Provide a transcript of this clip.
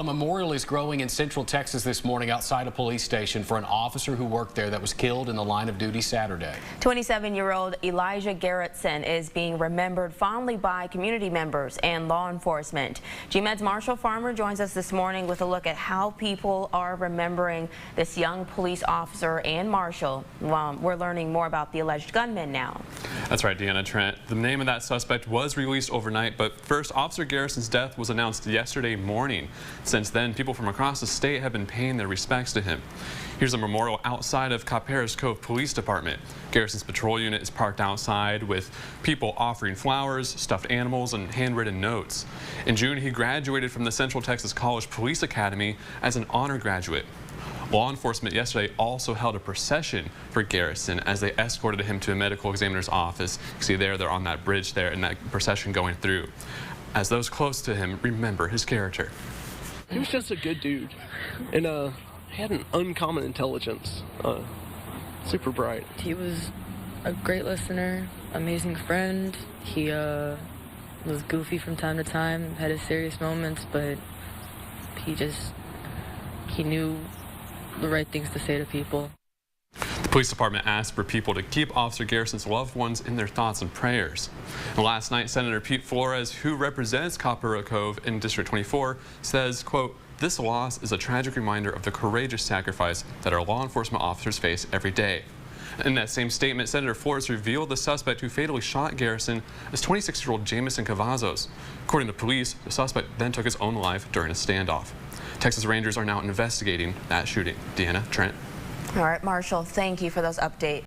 A memorial is growing in Central Texas this morning outside a police station for an officer who worked there that was killed in the line of duty Saturday. 27-year-old Elijah Garrettson is being remembered fondly by community members and law enforcement. GMAD's Marshall Farmer joins us this morning with a look at how people are remembering this young police officer and marshal. We're learning more about the alleged gunman now. That's right, Deanna. Trent. The name of that suspect was released overnight, but first, Officer Garrettson's death was announced yesterday morning. Since then, people from across the state have been paying their respects to him. Here's a memorial outside of Copperas Cove Police Department. Garrettson's patrol unit is parked outside with people offering flowers, stuffed animals, and handwritten notes. In June, he graduated from the Central Texas College Police Academy as an honor graduate. Law enforcement yesterday also held a procession for Garrettson as they escorted him to a medical examiner's office. You see they're on that bridge there in that procession going through. As those close to him remember his character. He was just a good dude, and he had an uncommon intelligence, super bright. He was a great listener, amazing friend. He was goofy from time to time, had his serious moments, but he knew the right things to say to people. The police department asked for people to keep Officer Garrettson's loved ones in their thoughts and prayers. And last night, Senator Pete Flores, who represents Copperas Cove in District 24, says, quote, "This loss is a tragic reminder of the courageous sacrifice that our law enforcement officers face every day." In that same statement, Senator Flores revealed the suspect who fatally shot Garrettson as 26-year-old Jamison Cavazos. According to police, the suspect then took his own life during a standoff. Texas Rangers are now investigating that shooting. Deanna, Trent. All right, Marshall, thank you for those updates.